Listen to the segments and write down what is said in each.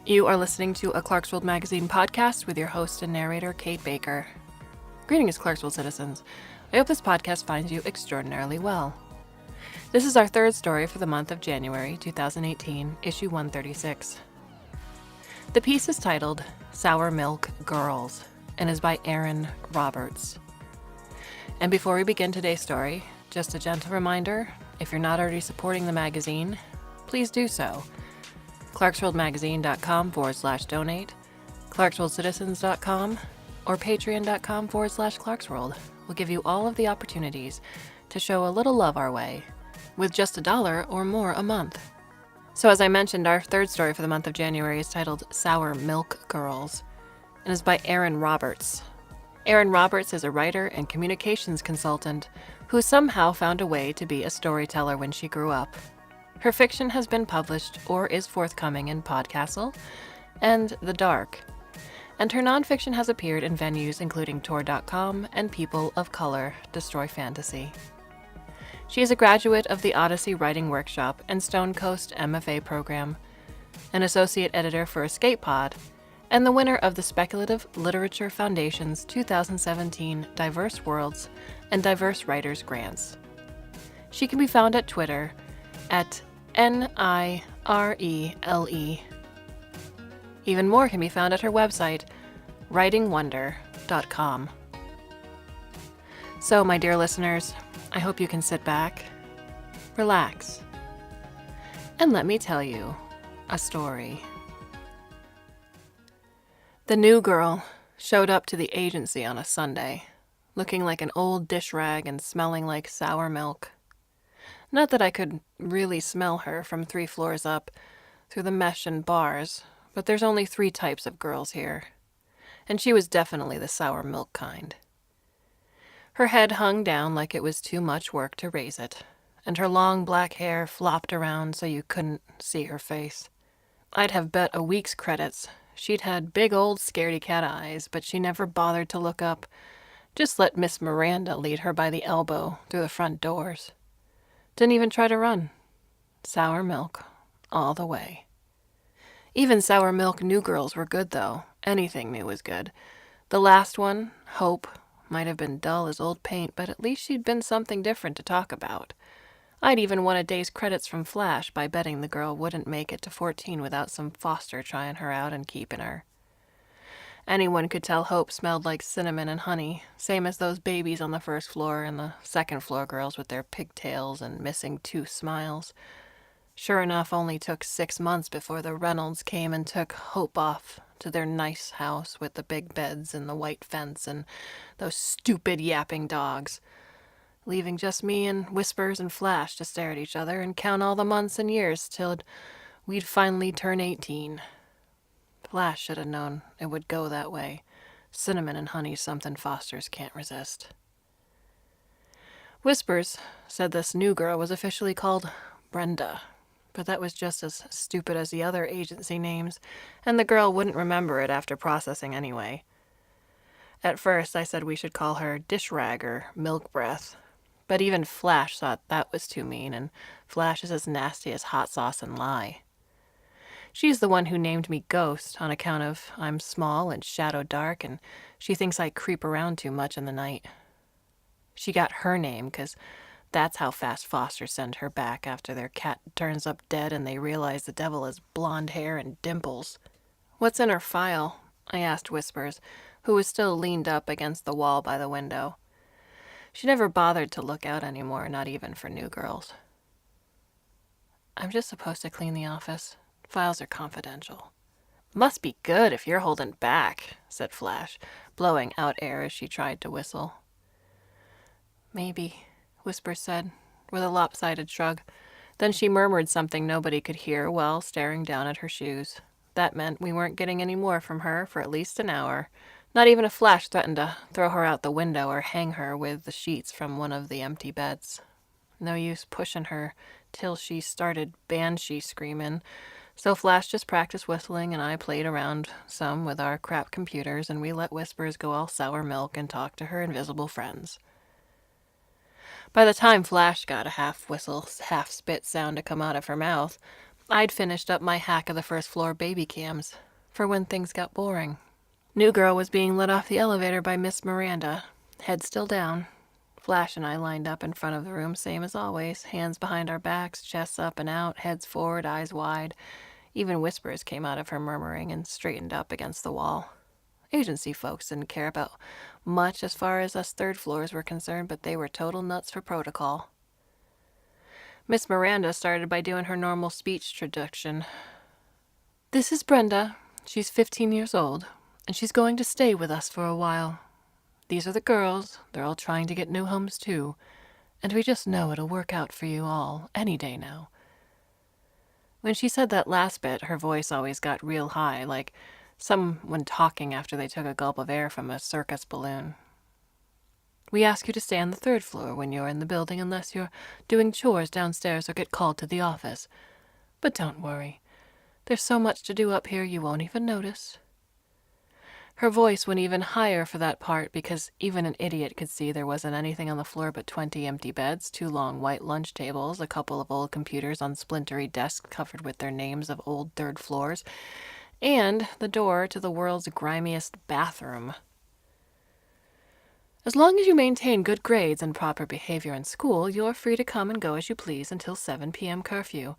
You are listening to a Clarkesworld Magazine podcast with your host and narrator, Kate Baker. Greetings, Clarkesworld citizens. I hope this podcast finds you extraordinarily well. This is our third story for the month of January 2018, issue 136. The piece is titled Sour Milk Girls and is by Erin Roberts. And before we begin today's story, just a gentle reminder, if you're not already supporting the magazine, please do so. Clarksworldmagazine.com/donate, clarksworldcitizens.com, or patreon.com/Clarksworld will give you all of the opportunities to show a little love our way, with just $1 or more a month. So as I mentioned, our third story for the month of January is titled Sour Milk Girls, and is by Erin Roberts. Erin Roberts is a writer and communications consultant who somehow found a way to be a storyteller when she grew up. Her fiction has been published or is forthcoming in Podcastle and The Dark, and her nonfiction has appeared in venues including Tor.com and People of Color Destroy Fantasy. She is a graduate of the Odyssey Writing Workshop and Stone Coast MFA program, an associate editor for Escape Pod, and the winner of the Speculative Literature Foundation's 2017 Diverse Worlds and Diverse Writers Grants. She can be found at Twitter at NIRELE. Even more can be found at her website, writingwonder.com. So, my dear listeners, I hope you can sit back, relax, and let me tell you a story. The new girl showed up to the agency on a Sunday, looking like an old dish rag and smelling like sour milk. Not that I could really smell her from 3 floors up through the mesh and bars, but there's only 3 types of girls here, and she was definitely the sour milk kind. Her head hung down like it was too much work to raise it, and her long black hair flopped around so you couldn't see her face. I'd have bet a week's credits she'd had big old scaredy cat eyes, but she never bothered to look up, just let Miss Miranda lead her by the elbow through the front doors. Didn't even try to run. Sour milk, all the way. Even sour milk new girls were good, though. Anything new was good. The last one, Hope, might have been dull as old paint, but at least she'd been something different to talk about. I'd even won a day's credits from Flash by betting the girl wouldn't make it to 14 without some foster trying her out and keeping her. Anyone could tell Hope smelled like cinnamon and honey, same as those babies on the first floor and the second floor girls with their pigtails and missing 2 smiles. Sure enough, only took 6 months before the Reynolds came and took Hope off to their nice house with the big beds and the white fence and those stupid yapping dogs, leaving just me and Whispers and Flash to stare at each other and count all the months and years till we'd finally turn 18. Flash should have known it would go that way. Cinnamon and honey's something fosters can't resist. Whispers said this new girl was officially called Brenda, but that was just as stupid as the other agency names, and the girl wouldn't remember it after processing anyway. At first, I said we should call her Dish Rag or Milk Breath, but even Flash thought that was too mean, and Flash is as nasty as hot sauce and lye. She's the one who named me Ghost on account of I'm small and shadow dark, and she thinks I creep around too much in the night. She got her name because that's how fast fosters send her back after their cat turns up dead and they realize the devil has blonde hair and dimples. What's in her file? I asked Whispers, who was still leaned up against the wall by the window. She never bothered to look out anymore, not even for new girls. I'm just supposed to clean the office. Files are confidential. Must be good if you're holding back, said Flash, blowing out air as she tried to whistle. Maybe, Whisper said, with a lopsided shrug. Then she murmured something nobody could hear while staring down at her shoes. That meant we weren't getting any more from her for at least an hour. Not even a Flash threatened to throw her out the window or hang her with the sheets from one of the empty beds. No use pushing her till she started banshee screaming. So Flash just practiced whistling, and I played around some with our crap computers, and we let Whispers go all sour milk and talk to her invisible friends. By the time Flash got a half-whistle, half-spit sound to come out of her mouth, I'd finished up my hack of the first floor baby cams for when things got boring. New girl was being let off the elevator by Miss Miranda, head still down. Flash and I lined up in front of the room, same as always, hands behind our backs, chests up and out, heads forward, eyes wide. Even whispers came out of her murmuring and straightened up against the wall. Agency folks didn't care about much as far as us third floors were concerned, but they were total nuts for protocol. Miss Miranda started by doing her normal speech traduction. This is Brenda. She's 15 years old, and she's going to stay with us for a while. These are the girls. They're all trying to get new homes, too. And we just know it'll work out for you all, any day now. When she said that last bit, her voice always got real high, like someone talking after they took a gulp of air from a circus balloon. We ask you to stay on the third floor when you're in the building unless you're doing chores downstairs or get called to the office. But don't worry. There's so much to do up here you won't even notice. Her voice went even higher for that part because even an idiot could see there wasn't anything on the floor but 20 empty beds, 2 long white lunch tables, a couple of old computers on splintery desks covered with their names of old third floors, and the door to the world's grimiest bathroom. As long as you maintain good grades and proper behavior in school, you're free to come and go as you please until 7 p.m. curfew.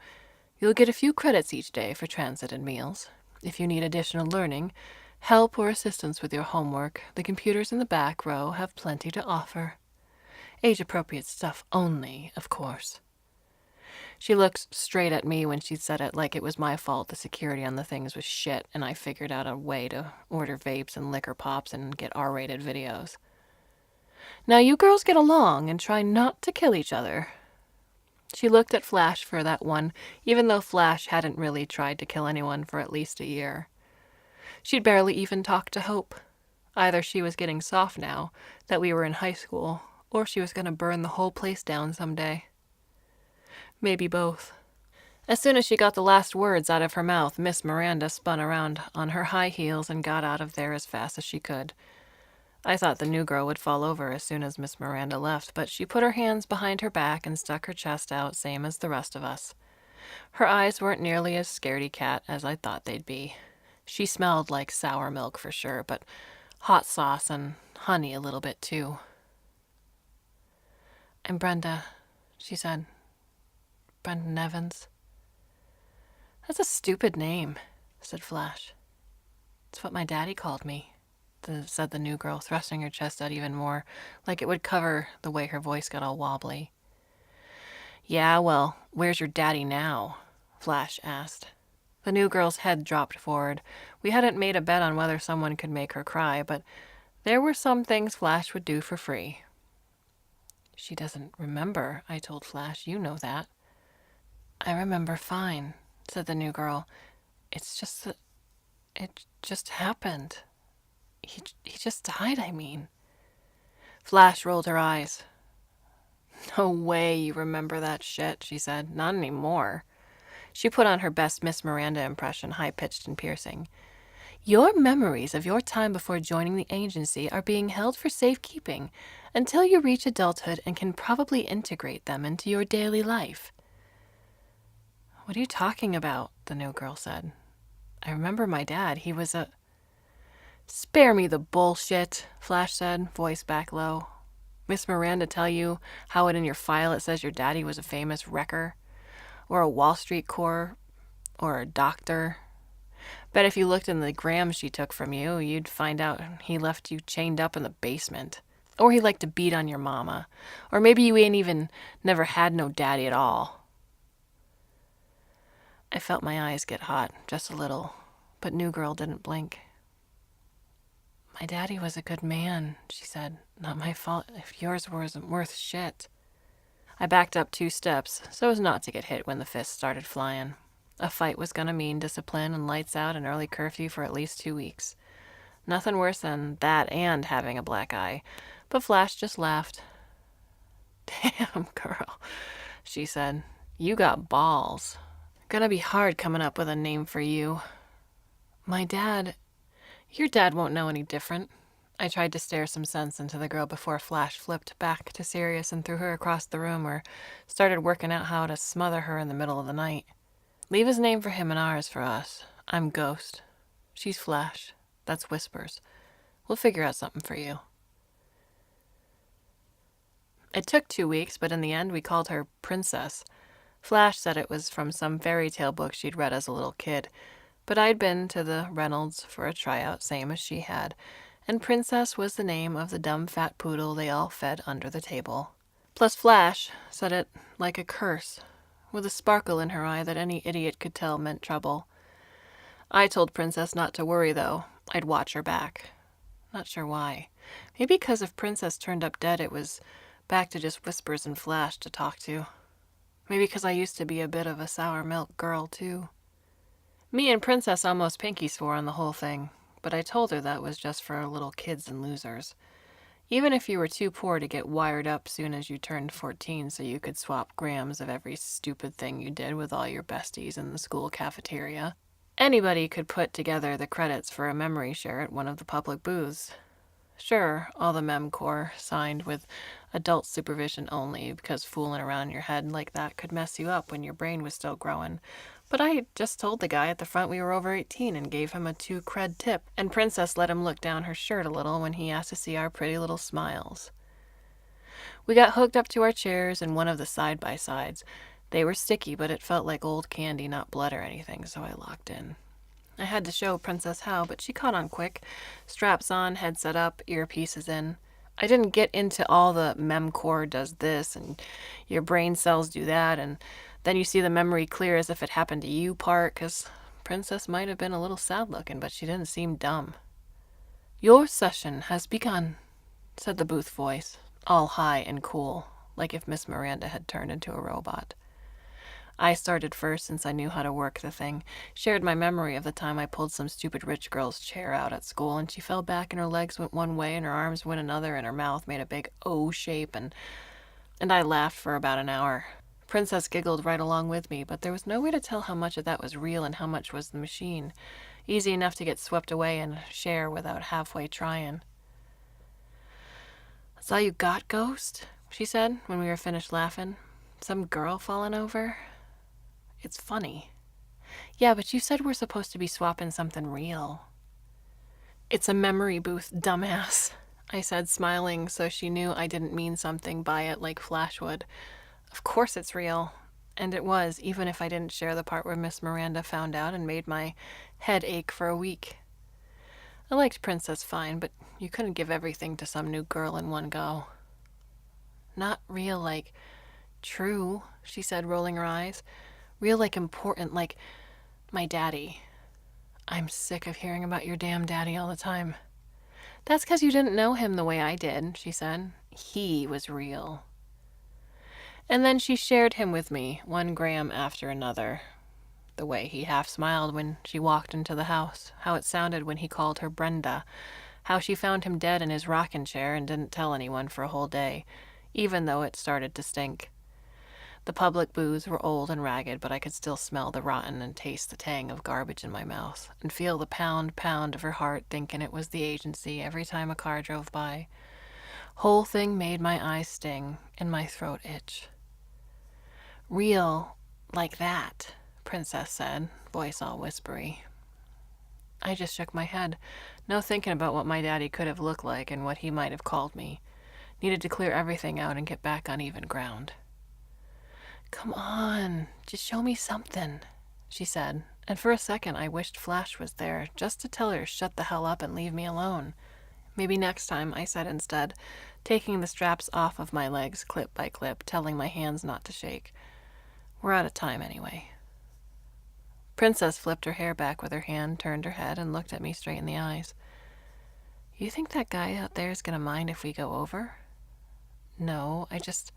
You'll get a few credits each day for transit and meals. If you need additional learning, help or assistance with your homework, the computers in the back row have plenty to offer. Age-appropriate stuff only, of course. She looked straight at me when she said it, like it was my fault the security on the things was shit and I figured out a way to order vapes and liquor pops and get R-rated videos. Now you girls get along and try not to kill each other. She looked at Flash for that one, even though Flash hadn't really tried to kill anyone for at least a year. She'd barely even talked to Hope. Either she was getting soft now that we were in high school, or she was going to burn the whole place down someday. Maybe both. As soon as she got the last words out of her mouth, Miss Miranda spun around on her high heels and got out of there as fast as she could. I thought the new girl would fall over as soon as Miss Miranda left, but she put her hands behind her back and stuck her chest out, same as the rest of us. Her eyes weren't nearly as scaredy-cat as I thought they'd be. She smelled like sour milk for sure, but hot sauce and honey a little bit too. I'm Brenda, she said. Brendan Evans. That's a stupid name, said Flash. It's what my daddy called me, said the new girl, thrusting her chest out even more, like it would cover the way her voice got all wobbly. Yeah, well, where's your daddy now? Flash asked. The new girl's head dropped forward. We hadn't made a bet on whether someone could make her cry, but there were some things Flash would do for free. She doesn't remember, I told Flash. You know that. I remember fine, said the new girl. It's just that it just happened. He just died, I mean. Flash rolled her eyes. No way you remember that shit, she said. Not anymore. She put on her best Miss Miranda impression, high-pitched and piercing. Your memories of your time before joining the agency are being held for safekeeping until you reach adulthood and can probably integrate them into your daily life. What are you talking about? The new girl said. I remember my dad. He was a... Spare me the bullshit, Flash said, voice back low. Miss Miranda tell you how in your file it says your daddy was a famous wrecker? Or a Wall Street core? Or a doctor? Bet if you looked in the grams she took from you, you'd find out he left you chained up in the basement. Or he liked to beat on your mama. Or maybe you ain't even never had no daddy at all. I felt my eyes get hot, just a little, but New Girl didn't blink. My daddy was a good man, she said. Not my fault if yours wasn't worth shit. I backed up 2 steps so as not to get hit when the fists started flying. A fight was gonna mean discipline and lights out and early curfew for at least 2 weeks. Nothing worse than that and having a black eye, but Flash just laughed. Damn, girl, she said. You got balls. Gonna be hard coming up with a name for you. My dad... Your dad won't know any different. I tried to stare some sense into the girl before Flash flipped back to serious and threw her across the room or started working out how to smother her in the middle of the night. Leave his name for him and ours for us. I'm Ghost. She's Flash. That's Whispers. We'll figure out something for you. It took 2 weeks, but in the end we called her Princess. Flash said it was from some fairy tale book she'd read as a little kid, but I'd been to the Reynolds for a tryout, same as she had, and Princess was the name of the dumb fat poodle they all fed under the table. Plus Flash said it like a curse, with a sparkle in her eye that any idiot could tell meant trouble. I told Princess not to worry, though. I'd watch her back. Not sure why. Maybe because if Princess turned up dead, it was back to just Whispers and Flash to talk to. Maybe because I used to be a bit of a sour milk girl, too. Me and Princess almost pinky swore on the whole thing, but I told her that was just for little kids and losers. Even if you were too poor to get wired up soon as you turned 14 so you could swap grams of every stupid thing you did with all your besties in the school cafeteria, anybody could put together the credits for a memory share at one of the public booths. Sure, all the memcorps signed with adult supervision only because fooling around your head like that could mess you up when your brain was still growing. But I just told the guy at the front we were over 18 and gave him a 2 cred tip, and Princess let him look down her shirt a little when he asked to see our pretty little smiles. We got hooked up to our chairs in one of the side-by-sides. They were sticky, but it felt like old candy, not blood or anything, so I locked in. I had to show Princess how, but she caught on quick. Straps on, headset up, earpieces in. I didn't get into all the memcorps does this, and your brain cells do that, and then you see the memory clear as if it happened to you part, because Princess might have been a little sad-looking, but she didn't seem dumb. Your session has begun, said the booth voice, all high and cool, like if Miss Miranda had turned into a robot. I started first since I knew how to work the thing, shared my memory of the time I pulled some stupid rich girl's chair out at school and she fell back and her legs went one way and her arms went another and her mouth made a big O shape and I laughed for about an hour. Princess giggled right along with me, but there was no way to tell how much of that was real and how much was the machine. Easy enough to get swept away and share without halfway trying. That's all you got, Ghost? She said when we were finished laughing. Some girl falling over? It's funny. Yeah, but you said we're supposed to be swapping something real. It's a memory booth, dumbass, I said, smiling so she knew I didn't mean something by it like Flash would. Of course it's real. And it was, even if I didn't share the part where Miss Miranda found out and made my head ache for a week. I liked Princess fine, but you couldn't give everything to some new girl in one go. Not real like true, she said, rolling her eyes. Real like important, like my daddy. I'm sick of hearing about your damn daddy all the time. That's because you didn't know him the way I did, she said. He was real. And then she shared him with me, 1 gram after another. The way he half smiled when she walked into the house, how it sounded when he called her Brenda, how she found him dead in his rocking chair and didn't tell anyone for a whole day, even though it started to stink. The public booths were old and ragged, but I could still smell the rotten and taste the tang of garbage in my mouth, and feel the pound of her heart thinking it was the agency every time a car drove by. Whole thing made my eyes sting and my throat itch. Real like that, Princess said, voice all whispery. I just shook my head, no thinking about what my daddy could have looked like and what he might have called me. Needed to clear everything out and get back on even ground. Come on, just show me something, she said, and for a second I wished Flash was there, just to tell her shut the hell up and leave me alone. Maybe next time, I said instead, taking the straps off of my legs clip by clip, telling my hands not to shake. We're out of time anyway. Princess flipped her hair back with her hand, turned her head, and looked at me straight in the eyes. You think that guy out there is gonna mind if we go over? No, I just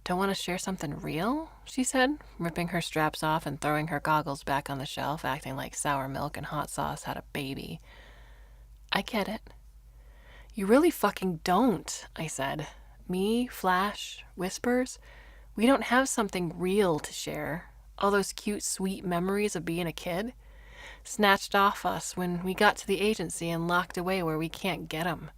don't want to share something real, she said, ripping her straps off and throwing her goggles back on the shelf, acting like sour milk and hot sauce had a baby. I get it. You really fucking don't, I said. Me, Flash, Whispers, we don't have something real to share. All those cute, sweet memories of being a kid, snatched off us when we got to the agency and locked away where we can't get 'em.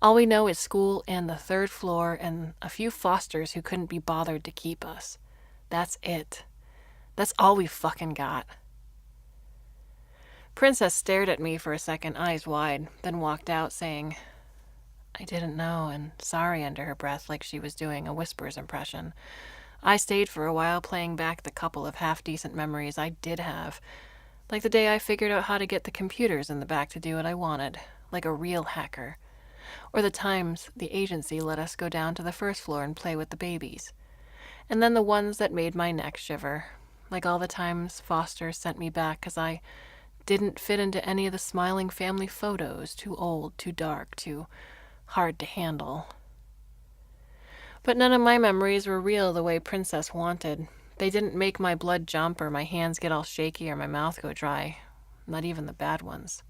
All we know is school and the 3rd floor and a few fosters who couldn't be bothered to keep us. That's it. That's all we fucking got. Princess stared at me for a second, eyes wide, then walked out, saying, I didn't know, and sorry under her breath, like she was doing a Whispers impression. I stayed for a while, playing back the couple of half-decent memories I did have, like the day I figured out how to get the computers in the back to do what I wanted, like a real hacker. Or the times the agency let us go down to the first floor and play with the babies. And then the ones that made my neck shiver, like all the times Foster sent me back because I didn't fit into any of the smiling family photos, too old, too dark, too hard to handle. But none of my memories were real the way Princess wanted. They didn't make my blood jump or my hands get all shaky or my mouth go dry. Not even the bad ones.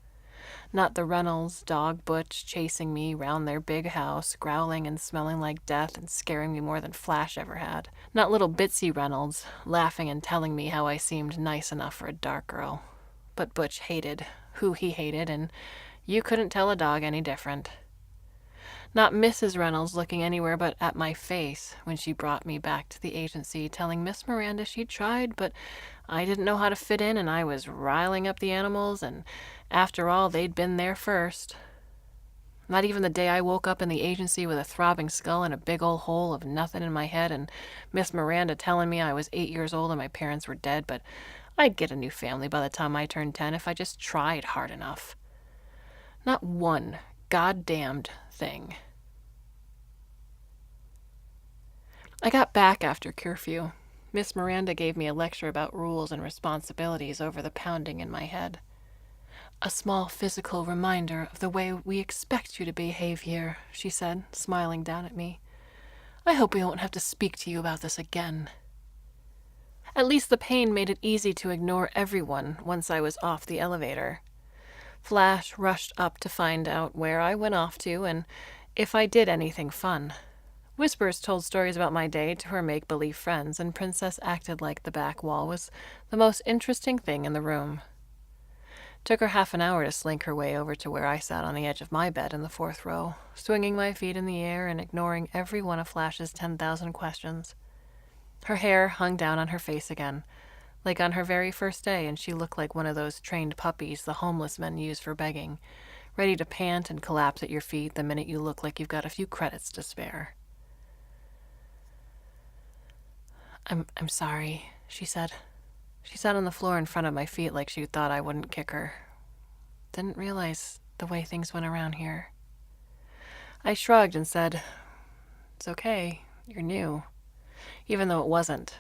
Not the Reynolds dog Butch chasing me round their big house, growling and smelling like death and scaring me more than Flash ever had. Not little Bitsy Reynolds, laughing and telling me how I seemed nice enough for a dark girl. But Butch hated who he hated, and you couldn't tell a dog any different. Not Mrs. Reynolds looking anywhere but at my face when she brought me back to the agency, telling Miss Miranda she'd tried, but I didn't know how to fit in and I was riling up the animals, and after all, they'd been there first. Not even the day I woke up in the agency with a throbbing skull and a big old hole of nothing in my head, and Miss Miranda telling me I was 8 years old and my parents were dead, but I'd get a new family by the time I turned 10 if I just tried hard enough. Not one goddamned thing. I got back after curfew. Miss Miranda gave me a lecture about rules and responsibilities over the pounding in my head. A small physical reminder of the way we expect you to behave here, she said, smiling down at me. I hope we won't have to speak to you about this again. At least the pain made it easy to ignore everyone once I was off the elevator. Flash rushed up to find out where I went off to and if I did anything fun. Whispers told stories about my day to her make-believe friends, and Princess acted like the back wall was the most interesting thing in the room. Took her half an hour to slink her way over to where I sat on the edge of my bed in the 4th row, swinging my feet in the air and ignoring every one of Flash's 10,000 questions. Her hair hung down on her face again, like on her very first day, and she looked like one of those trained puppies the homeless men use for begging, ready to pant and collapse at your feet the minute you look like you've got a few credits to spare. I'm sorry, she said. She sat on the floor in front of my feet like she thought I wouldn't kick her. Didn't realize the way things went around here. I shrugged and said, It's okay, you're new. Even though it wasn't.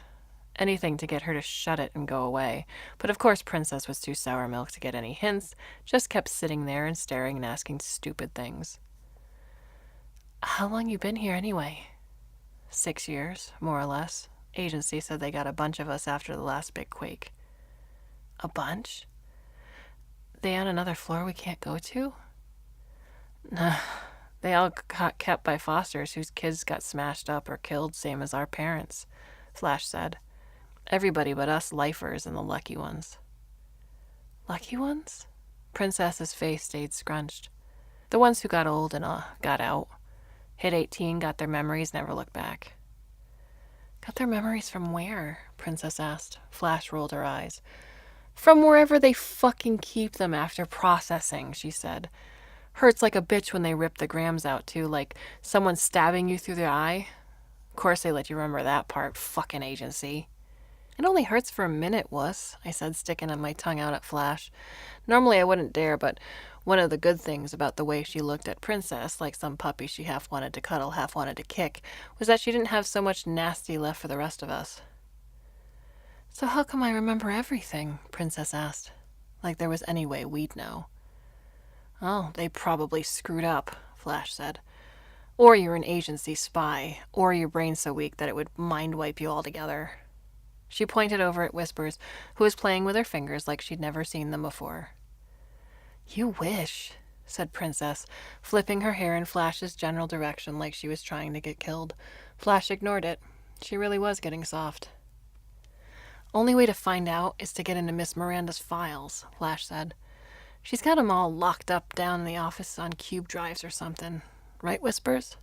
Anything to get her to shut it and go away. But of course Princess was too sour milk to get any hints, just kept sitting there and staring and asking stupid things. How long you been here anyway? 6 years, more or less. Agency said they got a bunch of us after the last big quake. A bunch? They on another floor we can't go to? Nah, they all got kept by Fosters whose kids got smashed up or killed, same as our parents, Flash said. Everybody but us lifers and the lucky ones. Lucky ones? Princess's face stayed scrunched. The ones who got old and got out. Hit 18, got their memories, never looked back. Got their memories from where? Princess asked. Flash rolled her eyes. From wherever they fucking keep them after processing, she said. Hurts like a bitch when they rip the grams out, too, like someone stabbing you through the eye. Of course they let you remember that part, fucking agency. It only hurts for a minute, wuss, I said, sticking my tongue out at Flash. Normally I wouldn't dare, but one of the good things about the way she looked at Princess, like some puppy she half wanted to cuddle, half wanted to kick, was that she didn't have so much nasty left for the rest of us. So how come I remember everything? Princess asked. Like there was any way we'd know. Oh, they probably screwed up, Flash said. Or you're an agency spy, or your brain's so weak that it would mind wipe you altogether. She pointed over at Whispers, who was playing with her fingers like she'd never seen them before. You wish, said Princess, flipping her hair in Flash's general direction like she was trying to get killed. Flash ignored it. She really was getting soft. Only way to find out is to get into Miss Miranda's files, Flash said. She's got 'em all locked up down in the office on cube drives or something. Right, Whispers?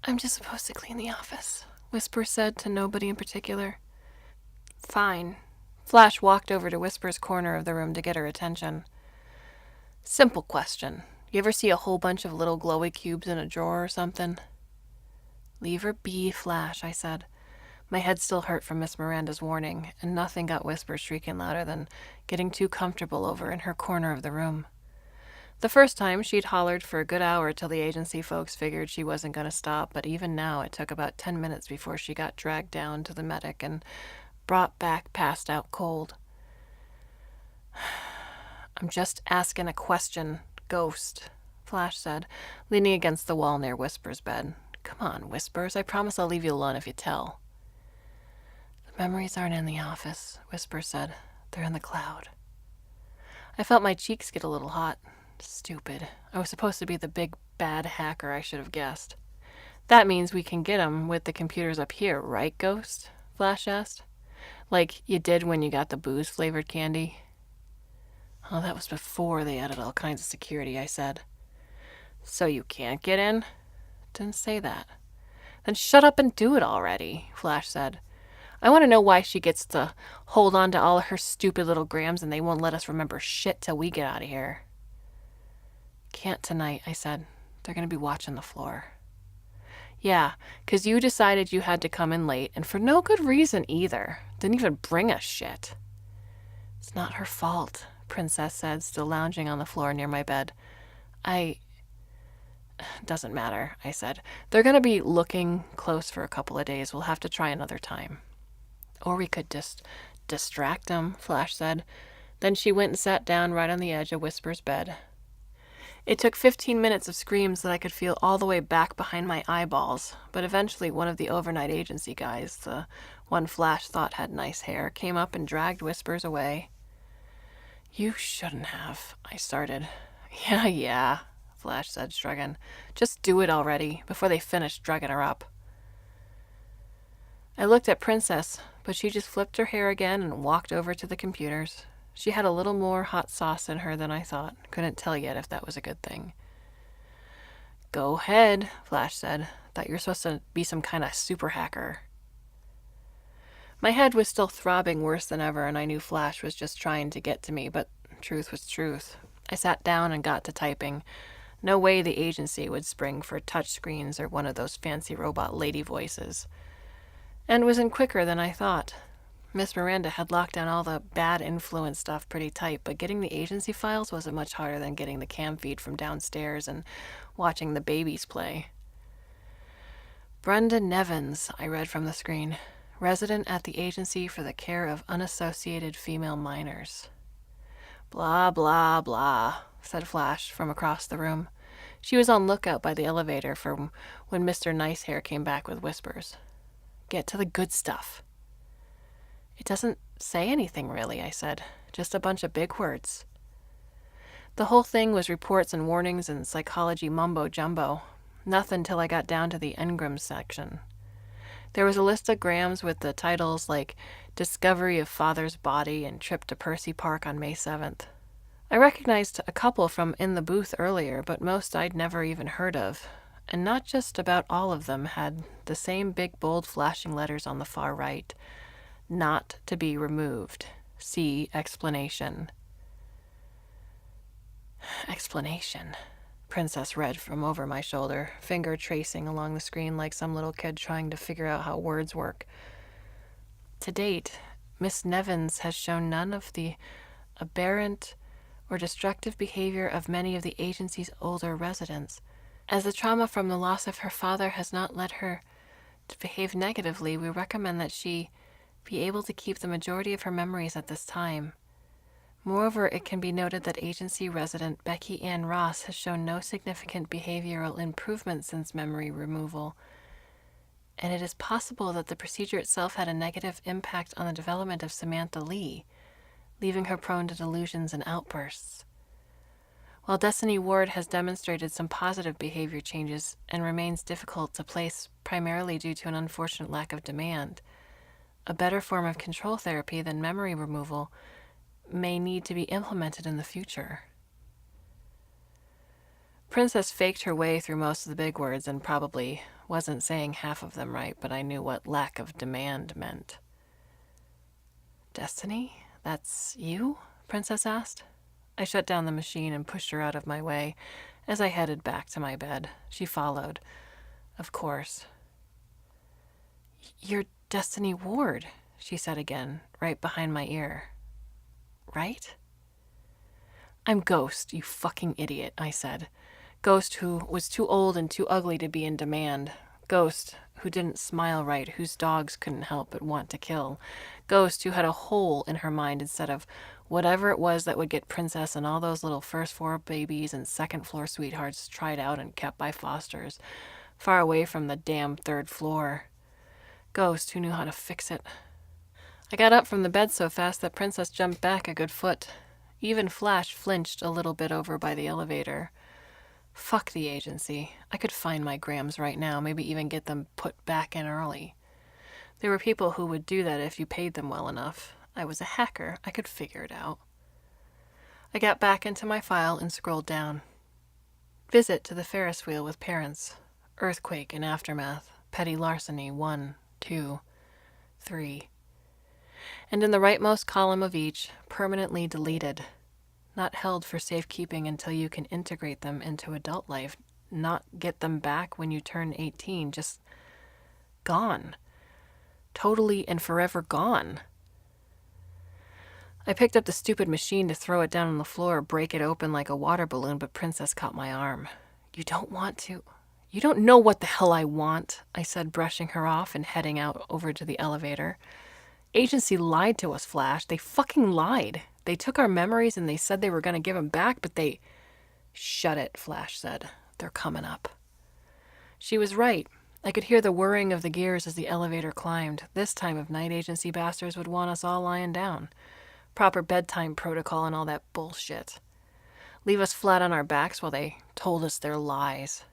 I'm just supposed to clean the office, Whispers said to nobody in particular. Fine, Flash walked over to Whisper's corner of the room to get her attention. Simple question. You ever see a whole bunch of little glowy cubes in a drawer or something? Leave her be, Flash, I said. My head still hurt from Miss Miranda's warning, and nothing got Whisper shrieking louder than getting too comfortable over in her corner of the room. The first time, she'd hollered for a good hour till the agency folks figured she wasn't going to stop, but even now it took about 10 minutes before she got dragged down to the medic and brought back passed out cold. I'm just asking a question, Ghost, Flash said, leaning against the wall near Whisper's bed. Come on, Whispers, I promise I'll leave you alone if you tell. The memories aren't in the office, Whisper said. They're in the cloud. I felt my cheeks get a little hot. Stupid. I was supposed to be the big bad hacker, I should have guessed. That means we can get 'em with the computers up here, right, Ghost? Flash asked. Like you did when you got the booze-flavored candy? Oh, that was before they added all kinds of security, I said. So you can't get in? Didn't say that. Then shut up and do it already, Flash said. I want to know why she gets to hold on to all of her stupid little grams and they won't let us remember shit till we get out of here. Can't tonight, I said. They're going to be watching the floor. Yeah, 'cause you decided you had to come in late, and for no good reason either. Didn't even bring us shit. It's not her fault, Princess said, still lounging on the floor near my bed. Doesn't matter, I said. They're going to be looking close for a couple of days. We'll have to try another time. Or we could just distract them, Flash said. Then she went and sat down right on the edge of Whisper's bed. It took 15 minutes of screams that I could feel all the way back behind my eyeballs, but eventually one of the overnight agency guys, the one Flash thought had nice hair, came up and dragged Whispers away. You shouldn't have, I started. Yeah, Flash said, shrugging. Just do it already, before they finish drugging her up. I looked at Princess, but she just flipped her hair again and walked over to the computers. She had a little more hot sauce in her than I thought. Couldn't tell yet if that was a good thing. Go ahead, Flash said. Thought you were supposed to be some kind of super hacker. My head was still throbbing worse than ever, and I knew Flash was just trying to get to me, but truth was truth. I sat down and got to typing. No way the agency would spring for touch screens or one of those fancy robot lady voices. And was in quicker than I thought. Miss Miranda had locked down all the bad influence stuff pretty tight, but getting the agency files wasn't much harder than getting the cam feed from downstairs and watching the babies play. Brenda Nevins, I read from the screen, resident at the Agency for the Care of Unassociated Female Minors. Blah, blah, blah, said Flash from across the room. She was on lookout by the elevator for when Mr. Nicehair came back with Whispers. Get to the good stuff. It doesn't say anything really, I said. Just a bunch of big words. The whole thing was reports and warnings and psychology mumbo-jumbo. Nothing till I got down to the engrams section. There was a list of grams with the titles like Discovery of Father's Body and Trip to Percy Park on May 7th. I recognized a couple from in the booth earlier, but most I'd never even heard of. And not just about all of them had the same big bold flashing letters on the far right. Not to be removed. See explanation. Explanation, Princess read from over my shoulder, finger tracing along the screen like some little kid trying to figure out how words work. To date, Miss Nevins has shown none of the aberrant or destructive behavior of many of the agency's older residents. As the trauma from the loss of her father has not led her to behave negatively, we recommend that she be able to keep the majority of her memories at this time. Moreover, it can be noted that agency resident Becky Ann Ross has shown no significant behavioral improvement since memory removal, and it is possible that the procedure itself had a negative impact on the development of Samantha Lee, leaving her prone to delusions and outbursts. While Destiny Ward has demonstrated some positive behavior changes and remains difficult to place primarily due to an unfortunate lack of demand, a better form of control therapy than memory removal may need to be implemented in the future. Princess faked her way through most of the big words and probably wasn't saying half of them right, but I knew what lack of demand meant. Destiny? That's you? Princess asked. I shut down the machine and pushed her out of my way. As I headed back to my bed, she followed. Of course. You're Destiny Ward, she said again, right behind my ear. Right? I'm Ghost, you fucking idiot, I said. Ghost who was too old and too ugly to be in demand. Ghost who didn't smile right, whose dogs couldn't help but want to kill. Ghost who had a hole in her mind instead of whatever it was that would get Princess and all those little first floor babies and second floor sweethearts tried out and kept by fosters, far away from the damn third floor. Ghost who knew how to fix it. I got up from the bed so fast that Princess jumped back a good foot. Even Flash flinched a little bit over by the elevator. Fuck the agency. I could find my grams right now, maybe even get them put back in early. There were people who would do that if you paid them well enough. I was a hacker. I could figure it out. I got back into my file and scrolled down. Visit to the Ferris wheel with parents. Earthquake and aftermath. Petty larceny 1, 2, 3. And in the rightmost column of each, permanently deleted. Not held for safekeeping until you can integrate them into adult life. Not get them back when you turn 18. Just gone. Totally and forever gone. I picked up the stupid machine to throw it down on the floor, break it open like a water balloon, but Princess caught my arm. You don't want to. You don't know what the hell I want, I said, brushing her off and heading out over to the elevator. Agency lied to us, Flash. They fucking lied. They took our memories and they said they were going to give them back, but they... Shut it, Flash said. They're coming up. She was right. I could hear the whirring of the gears as the elevator climbed. This time of night, agency bastards would want us all lying down. Proper bedtime protocol and all that bullshit. Leave us flat on our backs while they told us their lies.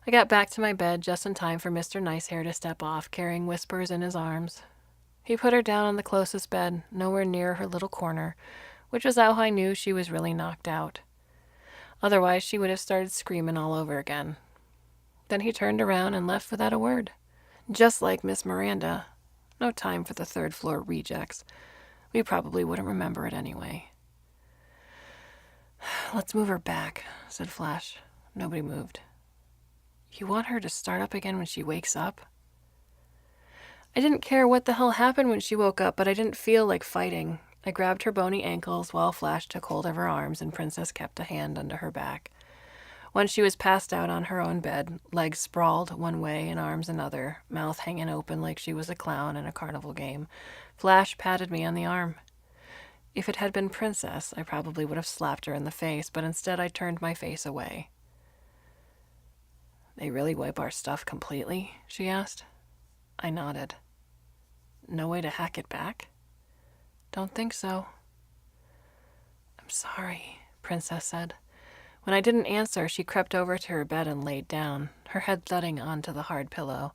I got back to my bed just in time for Mr. Nicehair to step off, carrying Whispers in his arms. He put her down on the closest bed, nowhere near her little corner, which was how I knew she was really knocked out. Otherwise, she would have started screaming all over again. Then he turned around and left without a word. Just like Miss Miranda. No time for the third floor rejects. We probably wouldn't remember it anyway. Let's move her back, said Flash. Nobody moved. You want her to start up again when she wakes up? I didn't care what the hell happened when she woke up, but I didn't feel like fighting. I grabbed her bony ankles while Flash took hold of her arms and Princess kept a hand under her back. When she was passed out on her own bed, legs sprawled one way and arms another, mouth hanging open like she was a clown in a carnival game, Flash patted me on the arm. If it had been Princess, I probably would have slapped her in the face, but instead I turned my face away. They really wipe our stuff completely? She asked. I nodded. No way to hack it back? Don't think so. I'm sorry, Princess said. When I didn't answer, she crept over to her bed and laid down, her head thudding onto the hard pillow.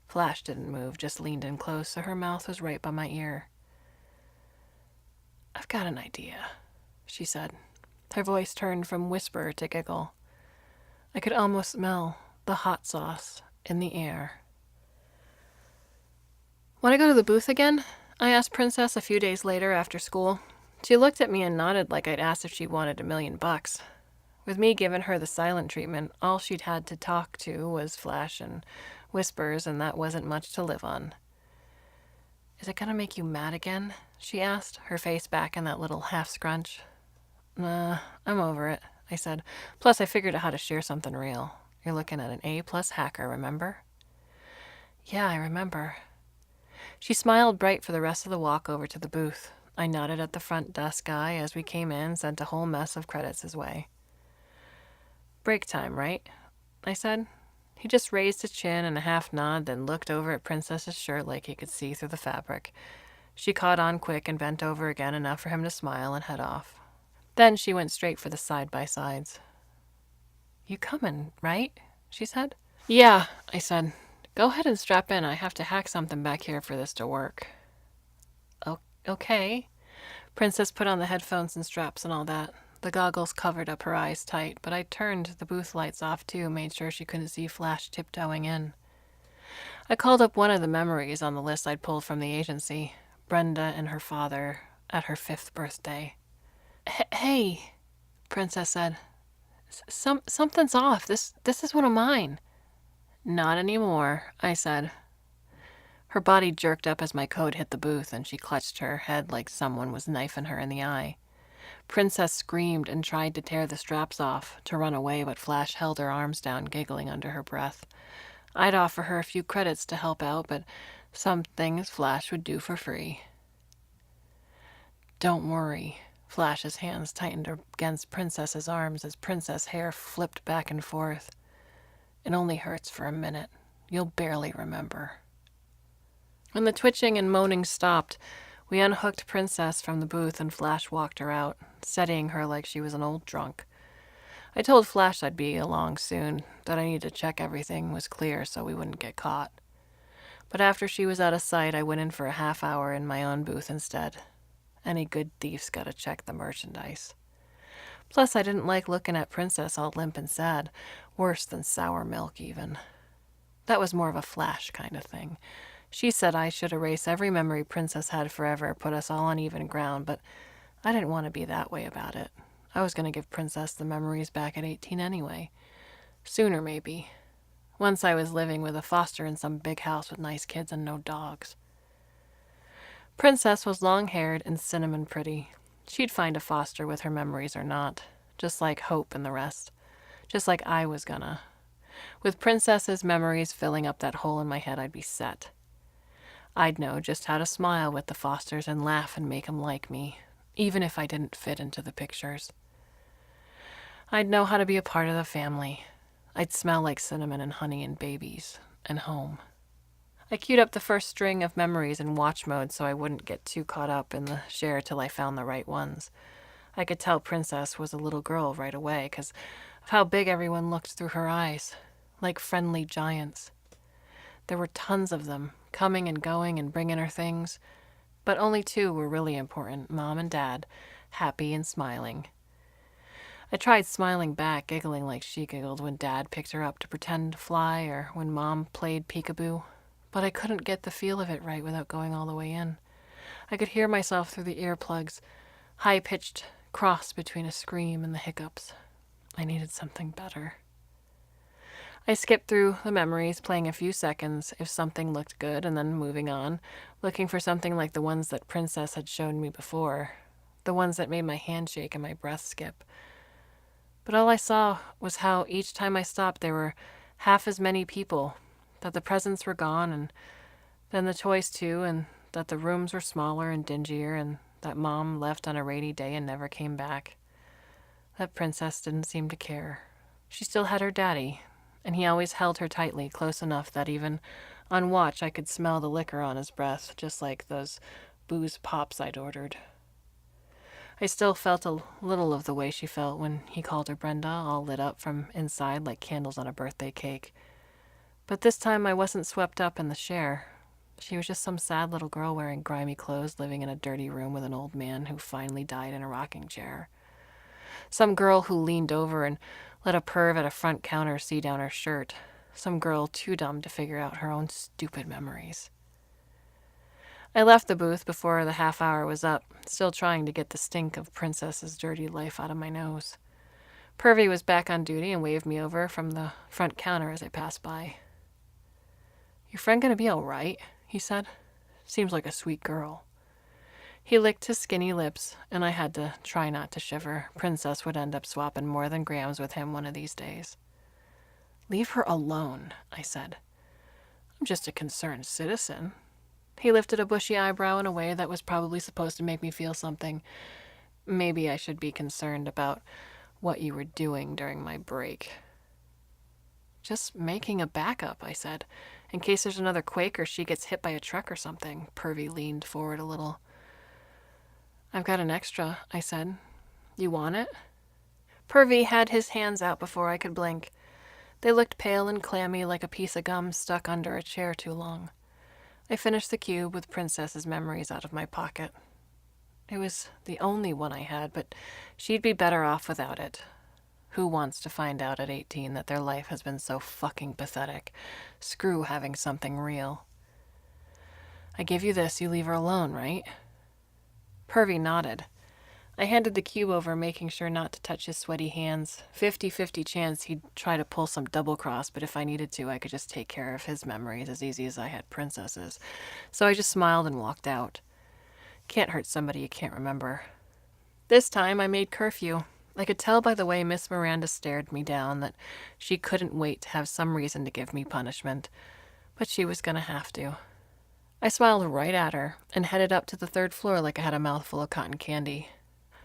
Flash didn't move, just leaned in close, so her mouth was right by my ear. I've got an idea, she said. Her voice turned from whisper to giggle. I could almost smell the hot sauce in the air. Want to go to the booth again? I asked Princess a few days later after school. She looked at me and nodded like I'd asked if she wanted $1 million. With me giving her the silent treatment, all she'd had to talk to was Flash and Whispers, and that wasn't much to live on. Is it going to make you mad again? She asked, her face back in that little half scrunch. Nah, I'm over it, I said. Plus, I figured out how to share something real. You're looking at an A+ hacker, remember? Yeah, I remember. She smiled bright for the rest of the walk over to the booth. I nodded at the front desk guy as we came in, sent a whole mess of credits his way. Break time, right? I said. He just raised his chin in a half nod, then looked over at Princess's shirt like he could see through the fabric. She caught on quick and bent over again enough for him to smile and head off. Then she went straight for the side-by-sides. You coming, right? She said. Yeah, I said. Go ahead and strap in. I have to hack something back here for this to work. Okay. Princess put on the headphones and straps and all that. The goggles covered up her eyes tight, but I turned the booth lights off too, made sure she couldn't see Flash tiptoeing in. I called up one of the memories on the list I'd pulled from the agency. Brenda and her father at her 5th birthday. Hey, Princess said. Something's off. This is one of mine. Not anymore, I said. Her body jerked up as my coat hit the booth, and she clutched her head like someone was knifing her in the eye. Princess screamed and tried to tear the straps off, to run away, but Flash held her arms down, giggling under her breath. I'd offer her a few credits to help out, but some things Flash would do for free. Don't worry. Flash's hands tightened against Princess's arms as Princess' hair flipped back and forth. It only hurts for a minute. You'll barely remember. When the twitching and moaning stopped, we unhooked Princess from the booth and Flash walked her out, steadying her like she was an old drunk. I told Flash I'd be along soon, that I needed to check everything was clear so we wouldn't get caught. But after she was out of sight, I went in for a half hour in my own booth instead. Any good thief's gotta check the merchandise. Plus, I didn't like looking at Princess all limp and sad, worse than sour milk even. That was more of a Flash kind of thing. She said I should erase every memory Princess had forever, put us all on even ground, but I didn't want to be that way about it. I was going to give Princess the memories back at 18 anyway. Sooner, maybe. Once I was living with a foster in some big house with nice kids and no dogs. Princess was long-haired and cinnamon pretty. She'd find a foster with her memories or not, just like Hope and the rest. Just like I was gonna. With Princess's memories filling up that hole in my head, I'd be set. I'd know just how to smile with the Fosters and laugh and make 'em like me, even if I didn't fit into the pictures. I'd know how to be a part of the family. I'd smell like cinnamon and honey and babies and home. I queued up the first string of memories in watch mode so I wouldn't get too caught up in the share till I found the right ones. I could tell Princess was a little girl right away because of how big everyone looked through her eyes, like friendly giants. There were tons of them, coming and going and bringing her things, but only 2 were really important, Mom and Dad, happy and smiling. I tried smiling back, giggling like she giggled when Dad picked her up to pretend to fly or when Mom played peekaboo, but I couldn't get the feel of it right without going all the way in. I could hear myself through the earplugs, high-pitched cross between a scream and the hiccups. I needed something better. I skipped through the memories, playing a few seconds if something looked good, and then moving on, looking for something like the ones that Princess had shown me before, the ones that made my hand shake and my breath skip. But all I saw was how each time I stopped there were half as many people, that the presents were gone, and then the toys too, and that the rooms were smaller and dingier, and that Mom left on a rainy day and never came back. That Princess didn't seem to care. She still had her daddy, and he always held her tightly, close enough that even on watch I could smell the liquor on his breath, just like those booze pops I'd ordered. I still felt a little of the way she felt when he called her Brenda, all lit up from inside like candles on a birthday cake. But this time I wasn't swept up in the share. She was just some sad little girl wearing grimy clothes, living in a dirty room with an old man who finally died in a rocking chair. Some girl who leaned over and let a perv at a front counter see down her shirt. Some girl too dumb to figure out her own stupid memories. I left the booth before the half hour was up, still trying to get the stink of Princess's dirty life out of my nose. Pervy was back on duty and waved me over from the front counter as I passed by. "Your friend gonna be all right?" he said. "Seems like a sweet girl." He licked his skinny lips, and I had to try not to shiver. Princess would end up swapping more than grams with him one of these days. "Leave her alone," I said. "I'm just a concerned citizen." He lifted a bushy eyebrow in a way that was probably supposed to make me feel something. "Maybe I should be concerned about what you were doing during my break." "Just making a backup," I said, "in case there's another quake or she gets hit by a truck or something." Pervy leaned forward a little. "I've got an extra," I said. "You want it?" Pervy had his hands out before I could blink. They looked pale and clammy like a piece of gum stuck under a chair too long. I finished the cube with Princess's memories out of my pocket. It was the only one I had, but she'd be better off without it. Who wants to find out at 18 that their life has been so fucking pathetic? Screw having something real. I give you this, you leave her alone, right? Pervy nodded. I handed the cube over, making sure not to touch his sweaty hands. 50-50 chance he'd try to pull some double cross, but if I needed to, I could just take care of his memories as easy as I had Princess's. So I just smiled and walked out. Can't hurt somebody you can't remember. This time I made curfew. I could tell by the way Miss Miranda stared me down that she couldn't wait to have some reason to give me punishment, but she was gonna have to. I smiled right at her and headed up to the 3rd floor like I had a mouthful of cotton candy.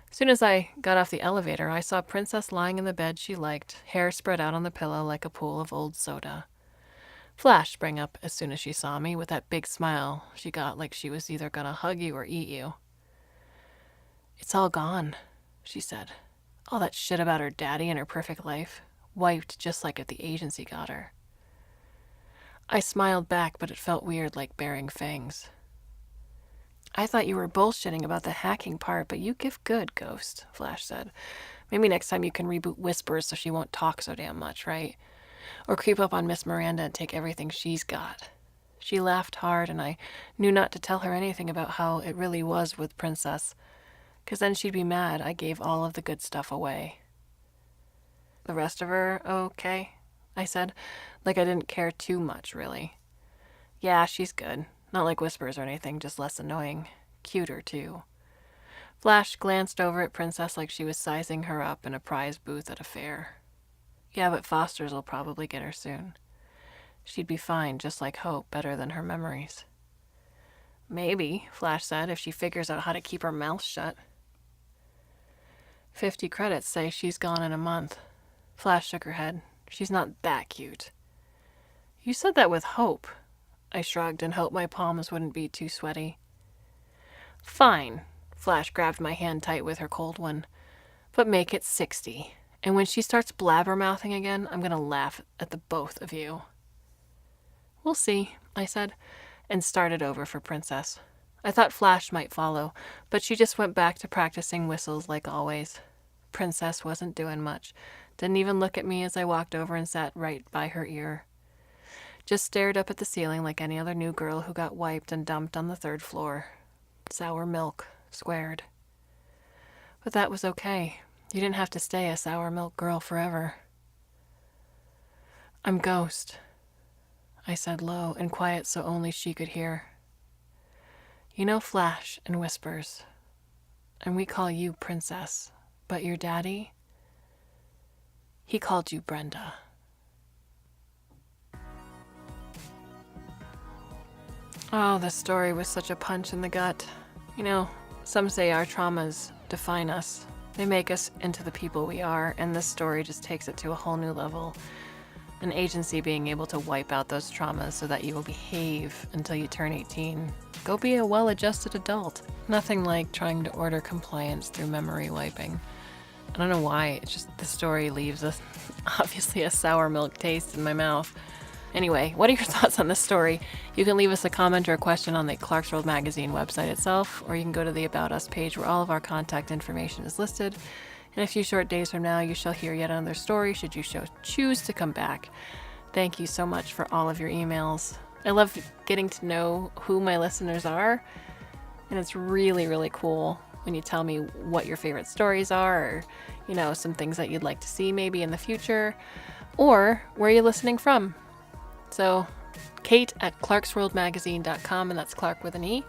As soon as I got off the elevator, I saw Princess lying in the bed she liked, hair spread out on the pillow like a pool of old soda. Flash sprang up as soon as she saw me with that big smile she got like she was either gonna hug you or eat you. It's all gone, she said. All that shit about her daddy and her perfect life, wiped just like if the agency got her. I smiled back, but it felt weird, like baring fangs. I thought you were bullshitting about the hacking part, but you give good, Ghost, Flash said. Maybe next time you can reboot Whispers so she won't talk so damn much, right? Or creep up on Miss Miranda and take everything she's got. She laughed hard, and I knew not to tell her anything about how it really was with Princess, 'cause then she'd be mad I gave all of the good stuff away. The rest of her okay? I said, like I didn't care too much, really. Yeah, she's good. Not like Whispers or anything, just less annoying. Cuter, too. Flash glanced over at Princess like she was sizing her up in a prize booth at a fair. Yeah, but Foster's will probably get her soon. She'd be fine, just like Hope, better than her memories. Maybe, Flash said, if she figures out how to keep her mouth shut. 50 credits say she's gone in a month. Flash shook her head. She's not that cute. You said that with Hope. I shrugged and hoped my palms wouldn't be too sweaty. Fine. Flash grabbed my hand tight with her cold one. But make it 60. And when she starts blabbermouthing again, I'm gonna laugh at the both of you. We'll see, I said, and started over for Princess. I thought Flash might follow, but she just went back to practicing whistles like always. Princess wasn't doing much. Didn't even look at me as I walked over and sat right by her ear. Just stared up at the ceiling like any other new girl who got wiped and dumped on the 3rd floor. Sour milk, squared. But that was okay. You didn't have to stay a sour milk girl forever. I'm Ghost, I said low and quiet so only she could hear. You know Flash and Whispers, and we call you Princess, but your daddy, he called you Brenda. Oh, this story was such a punch in the gut. You know, some say our traumas define us. They make us into the people we are, and this story just takes it to a whole new level. An agency being able to wipe out those traumas so that you will behave until you turn 18. Go be a well-adjusted adult. Nothing like trying to order compliance through memory wiping. I don't know why, it's just the story leaves obviously a sour milk taste in my mouth. Anyway, what are your thoughts on this story? You can leave us a comment or a question on the Clarkesworld Magazine website itself, or you can go to the About Us page where all of our contact information is listed. In a few short days from now, you shall hear yet another story should you choose to come back. Thank you so much for all of your emails. I love getting to know who my listeners are, and it's really, really cool when you tell me what your favorite stories are, or, you know, some things that you'd like to see maybe in the future, or where you're listening from. So, Kate at clarksworldmagazine.com, and that's Clark with an E.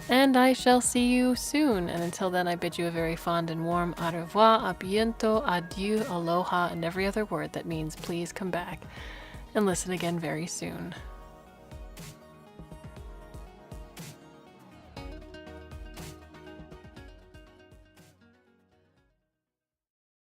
And I shall see you soon. And until then, I bid you a very fond and warm au revoir, a biento, adieu, aloha, and every other word that means please come back and listen again very soon.